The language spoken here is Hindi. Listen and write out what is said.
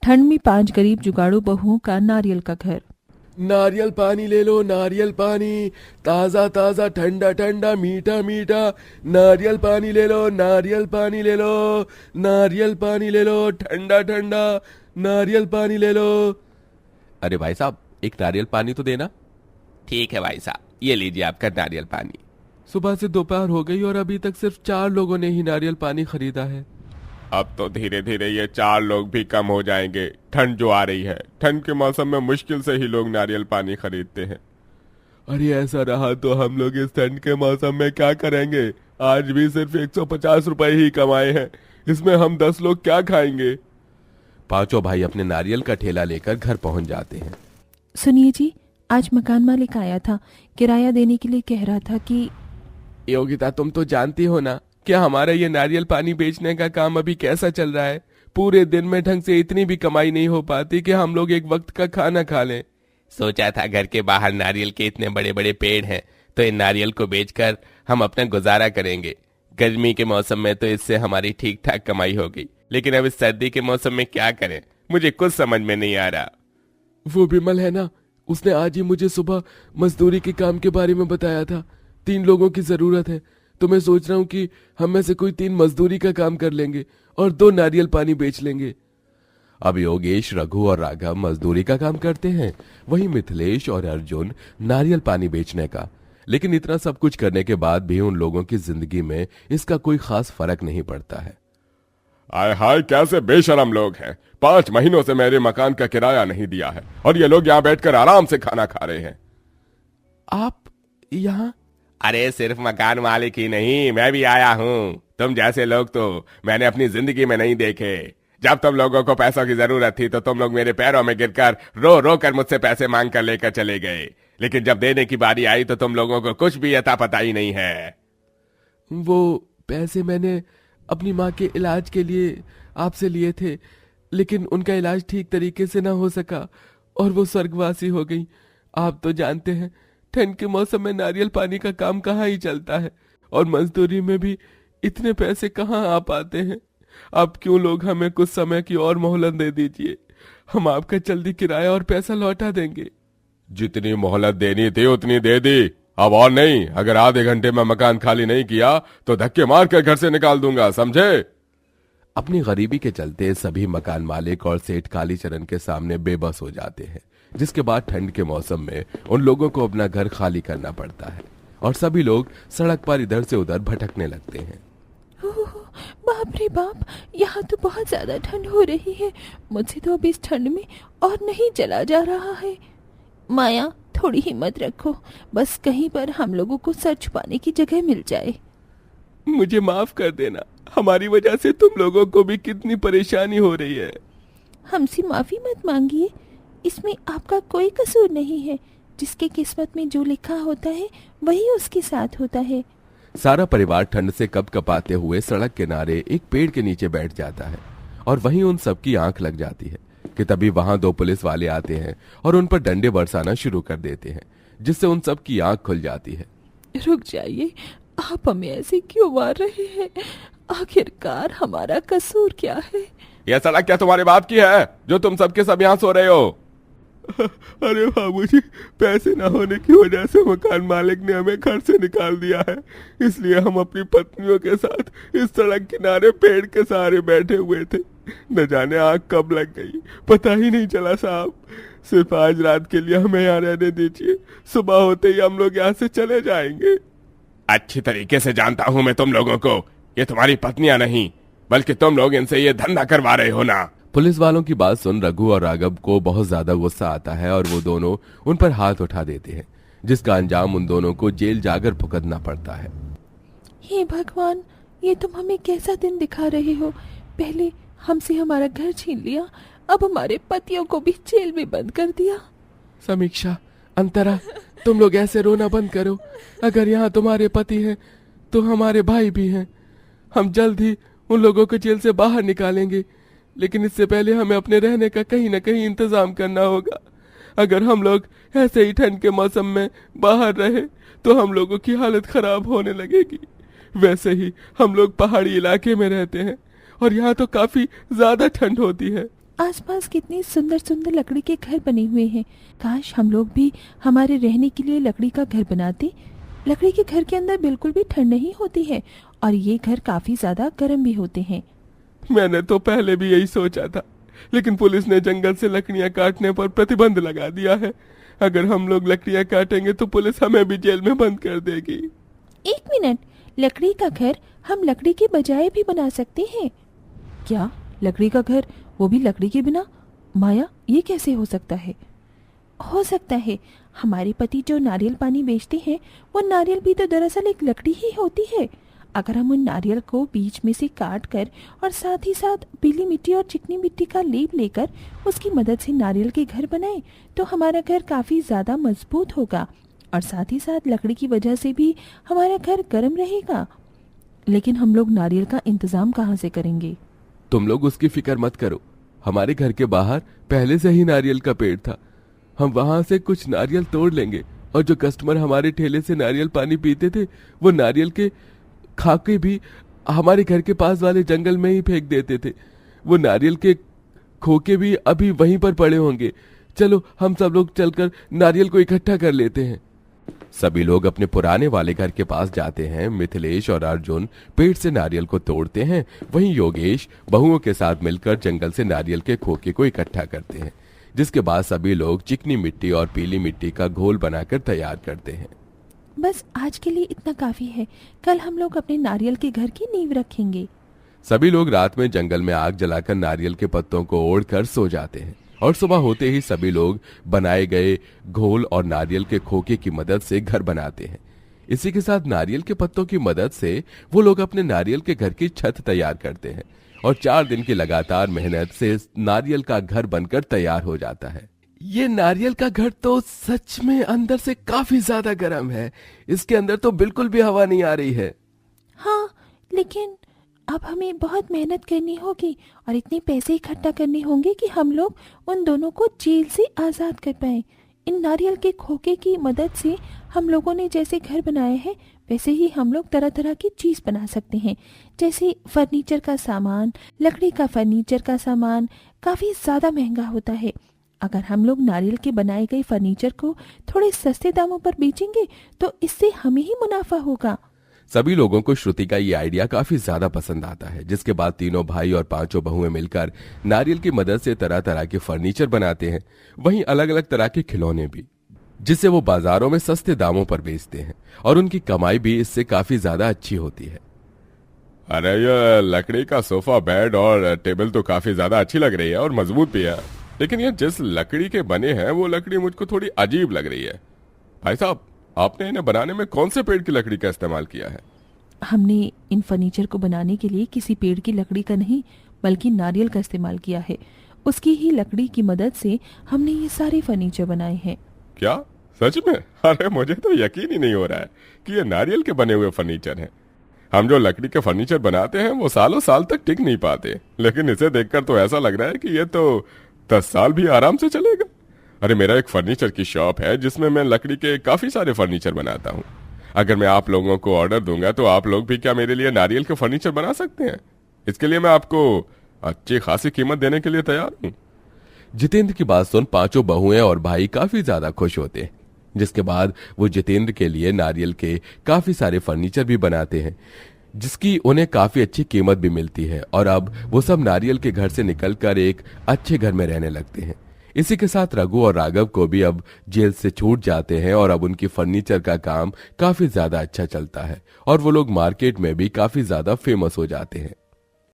ठंड में 5 गरीब जुगाड़ू बहुओं का नारियल का घर। नारियल पानी ले लो, नारियल पानी, ताजा ताजा ठंडा ठंडा मीठा मीठा। नारियल पानी ले लो, नारियल पानी ले लो, नारियल पानी ले लो, ठंडा ठंडा। नारियल पानी ले लो। अरे भाई साहब, एक नारियल पानी तो देना। ठीक है भाई साहब, ये लीजिए आपका नारियल पानी। सुबह से दोपहर हो गई और अभी तक सिर्फ 4 लोगों ने ही नारियल पानी खरीदा है। अब तो धीरे धीरे ये 4 लोग भी कम हो जाएंगे। ठंड जो आ रही है, ठंड के मौसम में मुश्किल से ही लोग नारियल पानी खरीदते हैं। अरे ऐसा रहा तो हम लोग इस ठंड के मौसम में क्या करेंगे? आज भी सिर्फ 150 रुपए ही कमाए हैं, इसमें हम 10 लोग क्या खाएंगे? पांचों भाई अपने नारियल का ठेला लेकर घर पहुंच जाते हैं। सुनिए जी, आज मकान मालिक आया था, किराया देने के लिए कह रहा था कि योगिता, तुम तो जानती हो ना कि हमारा ये नारियल पानी बेचने का काम अभी कैसा चल रहा है। पूरे दिन में ढंग से इतनी भी कमाई नहीं हो पाती कि हम लोग एक वक्त का खाना खा लें। सोचा था घर के बाहर नारियल के इतने बड़े बड़े पेड़ हैं, तो इन नारियल को बेचकर हम अपना गुजारा करेंगे। गर्मी के मौसम में तो इससे हमारी ठीक ठाक कमाई हो गई, लेकिन अब इस सर्दी के मौसम में क्या करें, मुझे कुछ समझ में नहीं आ रहा। वो विमल है ना, उसने आज ही मुझे सुबह मजदूरी के काम के बारे में बताया था। 3 लोगों की जरूरत है, तो मैं सोच रहा हूँ कि हम में से कोई 3 मजदूरी का काम कर लेंगे और 2 नारियल पानी बेच लेंगे। अब योगेश, रघु और राघव मजदूरी का काम करते हैं, वहीं मिथिलेश और अर्जुन नारियल पानी बेचने का। लेकिन इतना सब कुछ करने के बाद भी उन लोगों की जिंदगी में इसका कोई खास फर्क नहीं पड़ता है। आय हाय, कैसे बेशरम लोग हैं। 5 महीनों से मेरे मकान का किराया नहीं दिया है और ये लोग यहाँ बैठकर आराम से खाना खा रहे हैं। आप यहाँ? अरे सिर्फ मकान मालिक ही नहीं, मैं भी आया हूँ। तुम जैसे लोग तो मैंने अपनी जिंदगी में नहीं देखे। जब तुम लोगों को पैसों की जरूरत थी तो तुम लोग मेरे पैरों में गिरकर रो रो कर मुझसे पैसे मांग कर लेकर चले गए, लेकिन जब देने की बारी आई तो तुम लोगों को कुछ भी अता पता ही नहीं है। वो पैसे मैंने अपनी माँ के इलाज के लिए आपसे लिए थे, लेकिन उनका इलाज ठीक तरीके से ना हो सका और वो स्वर्गवासी हो गई। आप तो जानते हैं ठंड के मौसम में नारियल पानी का काम कहाँ ही चलता है और मजदूरी में भी इतने पैसे कहाँ आ पाते हैं। आप क्यों लोग हमें कुछ समय की और मोहलत दे दीजिए, हम आपका जल्दी किराया और पैसा लौटा देंगे। जितनी मोहलत देनी थी उतनी दे दी, अब और नहीं। अगर आधे घंटे में मकान खाली नहीं किया तो धक्के मार कर घर से निकाल दूंगा, समझे? अपनी गरीबी के चलते सभी मकान मालिक और सेठ कालीचरण के सामने बेबस हो जाते हैं, जिसके बाद ठंड के मौसम में उन लोगों को अपना घर खाली करना पड़ता है और सभी लोग सड़क पर इधर से उधर भटकने लगते हैं। बाप रे बाप, यहाँ तो बहुत ज्यादा ठंड हो रही है। मुझसे तो अभी इस ठंड में और नहीं चला जा रहा है। माया, थोड़ी हिम्मत रखो, बस कहीं पर हम लोगों को सर छुपाने की जगह मिल जाए। मुझे माफ कर देना, हमारी वजह से तुम लोगों को भी कितनी परेशानी हो रही है। हमसे माफी मत मांगिए, इसमें आपका कोई कसूर नहीं है। जिसके किस्मत में जो लिखा होता है वही उसके साथ होता है। सारा परिवार ठंड से कपकपाते हुए सड़क किनारे एक पेड़ के नीचे बैठ जाता है और वहीं उन सबकी आंख लग जाती है कि तभी वहां 2 पुलिस वाले आते हैं और उन पर डंडे बरसाना शुरू कर देते हैं, जिससे उन सब की आंख खुल जाती है। रुक जाइए, आप हमें ऐसे क्यों मार रहे हैं? आखिरकार हमारा कसूर क्या है? यह सड़क क्या तुम्हारे बाप की है जो तुम सबके सब यहाँ सो रहे हो? अरे बाबूजी, पैसे ना होने की वजह से मकान मालिक ने हमें घर से निकाल दिया है, इसलिए हम अपनी पत्नियों के साथ इस सड़क किनारे पेड़ के सहारे बैठे हुए थे। न जाने आग कब लग गई, पता ही नहीं चला साहब। सिर्फ आज रात के लिए हमें यहाँ रहने दीजिए, सुबह होते ही हम लोग यहाँ से चले जाएंगे। अच्छी तरीके से जानता हूँ मैं तुम लोगों को, ये तुम्हारी पत्नियां नहीं बल्कि तुम लोग इनसे ये धंधा करवा रहे हो ना। पुलिस वालों की बात सुन रघु और राघव को बहुत ज्यादा गुस्सा आता है और वो दोनों उन पर हाथ उठा देते हैं, जिसका अंजाम उन दोनों को जेल जाकर भुगतना पड़ता है। हे भगवान, ये तुम हमें कैसा दिन दिखा रहे हो? पहले हमसे हमारा घर छीन लिया, अब हमारे पतियों को भी जेल में बंद कर दिया। समीक्षा, अंतरा, तुम लोग ऐसे रोना बंद करो। अगर यहाँ तुम्हारे पति हैं तो हमारे भाई भी हैं। हम जल्द ही उन लोगों को जेल से बाहर निकालेंगे, लेकिन इससे पहले हमें अपने रहने का कहीं न कहीं इंतजाम करना होगा। अगर हम लोग ऐसे ही ठंड के मौसम में बाहर रहे तो हम लोगों की हालत खराब होने लगेगी। वैसे ही हम लोग पहाड़ी इलाके में रहते हैं और यहाँ तो काफी ज्यादा ठंड होती है। आसपास कितनी सुंदर सुंदर लकड़ी के घर बने हुए हैं। काश हम लोग भी हमारे रहने के लिए लकड़ी का घर बनाते। लकड़ी के घर के अंदर बिल्कुल भी ठंड नहीं होती है और ये घर काफी ज्यादा गर्म भी होते हैं। मैंने तो पहले भी यही सोचा था, लेकिन पुलिस ने जंगल से लकड़ियां काटने पर प्रतिबंध लगा दिया है। अगर हम लोग लकड़ियां काटेंगे तो पुलिस हमें भी जेल में बंद कर देगी। एक मिनट, लकड़ी का घर हम लकड़ी के बजाय भी बना सकते हैं। क्या? लकड़ी का घर, वो भी लकड़ी के बिना? माया, ये कैसे हो सकता है? हो सकता है हमारे पति जो नारियल पानी बेचते हैं, वो नारियल भी तो दरअसल एक लकड़ी ही होती है। अगर हम उन नारियल को बीच में से काट कर और साथ ही साथ पीली मिट्टी और चिकनी मिट्टी का लेप लेकर उसकी मदद से नारियल के घर बनाएं तो हमारा घर काफी ज्यादा मजबूत होगा और साथ ही साथ लकड़ी की वजह से भी हमारा घर गर्म रहेगा। लेकिन हम लोग नारियल का इंतजाम कहाँ से करेंगे? तुम लोग उसकी फिक्र मत करो, हमारे घर के बाहर पहले से ही नारियल का पेड़ था। हम वहां से कुछ नारियल तोड़ लेंगे और जो कस्टमर हमारे ठेले से नारियल पानी पीते थे वो नारियल के खाके भी हमारे घर के पास वाले जंगल में ही फेंक देते थे। वो नारियल के खोके भी अभी वहीं पर पड़े होंगे। चलो हम सब लोग चलकर नारियल को इकट्ठा कर लेते हैं। सभी लोग अपने पुराने वाले घर के पास जाते हैं। मिथिलेश और अर्जुन पेड़ से नारियल को तोड़ते हैं, वहीं योगेश बहुओं के साथ मिलकर जंगल से नारियल के खोखे को इकट्ठा करते हैं, जिसके बाद सभी लोग चिकनी मिट्टी और पीली मिट्टी का घोल बनाकर तैयार करते हैं। बस आज के लिए इतना काफी है, कल हम लोग अपने नारियल के घर की नींव रखेंगे। सभी लोग रात में जंगल में आग जलाकर नारियल के पत्तों को ओढ़कर सो जाते हैं और सुबह होते ही सभी लोग बनाए गए घोल और नारियल के खोखे की मदद से घर बनाते हैं। इसी के साथ नारियल के पत्तों की मदद से वो लोग अपने नारियल के घर की छत तैयार करते हैं और 4 दिन की लगातार मेहनत से नारियल का घर बनकर तैयार हो जाता है। ये नारियल का घर तो सच में अंदर से काफी ज्यादा गर्म है। इसके अंदर तो बिल्कुल भी हवा नहीं आ रही है। हाँ, लेकिन अब हमें बहुत मेहनत करनी होगी और इतने पैसे इकट्ठा करने होंगे कि हम लोग उन दोनों को जेल से आज़ाद कर पाएं। इन नारियल के खोखे की मदद से हम लोगों ने जैसे घर बनाए हैं वैसे ही हम लोग तरह तरह की चीज़ बना सकते हैं, जैसे फर्नीचर का सामान। लकड़ी का फर्नीचर का सामान काफ़ी ज़्यादा महंगा होता है। अगर हम लोग नारियल के बनाए गए फर्नीचर को थोड़े सस्ते दामों पर बेचेंगे तो इससे हमें ही मुनाफा होगा। सभी लोगों को श्रुति का ये आइडिया काफी ज्यादा पसंद आता है, जिसके बाद तीनों भाई और 5 बहुएं मिलकर नारियल की मदद से तरह तरह के फर्नीचर बनाते हैं, वहीं अलग अलग तरह के खिलौने भी, जिसे वो बाजारों में सस्ते दामों पर बेचते हैं और उनकी कमाई भी इससे काफी ज्यादा अच्छी होती है। अरे ये लकड़ी का सोफा, बेड और टेबल तो काफी ज्यादा अच्छी लग रही है और मजबूत भी है, लेकिन ये जिस लकड़ी के बने हैं वो लकड़ी मुझको थोड़ी अजीब लग रही है। भाई साहब, आपने इन्हें बनाने में कौन से पेड़ की लकड़ी का इस्तेमाल किया है? हमने इन फर्नीचर को बनाने के लिए किसी पेड़ की लकड़ी का नहीं बल्कि नारियल का इस्तेमाल किया है। उसकी ही लकड़ी की मदद से हमने ये सारे फर्नीचर बनाए हैं। क्या सच में? अरे मुझे तो यकीन ही नहीं हो रहा है कि ये नारियल के बने हुए फर्नीचर हैं। हम जो लकड़ी के फर्नीचर बनाते हैं वो सालों साल तक टिक नहीं पाते, लेकिन इसे देखकर तो ऐसा लग रहा है कि ये तो 10 साल भी आराम से चलेगा। अरे मेरा एक फर्नीचर की शॉप है जिसमें मैं लकड़ी के काफी सारे फर्नीचर बनाता हूँ। अगर मैं आप लोगों को ऑर्डर दूंगा तो आप लोग भी क्या मेरे लिए नारियल के फर्नीचर बना सकते हैं? इसके लिए मैं आपको अच्छी खासी कीमत देने के लिए तैयार हूँ। जितेंद्र की बात सुन 5 बहुएं और भाई काफी ज्यादा खुश होते हैं, जिसके बाद वो जितेंद्र के लिए नारियल के काफी सारे फर्नीचर भी बनाते हैं, जिसकी उन्हें काफी अच्छी कीमत भी मिलती है और अब वो सब नारियल के घर से निकलकर एक अच्छे घर में रहने लगते हैं। इसी के साथ रघु और राघव को भी अब जेल से छूट जाते हैं और अब उनकी फर्नीचर का काम काफी ज्यादा अच्छा चलता है और वो लोग मार्केट में भी काफी ज्यादा फेमस हो जाते हैं।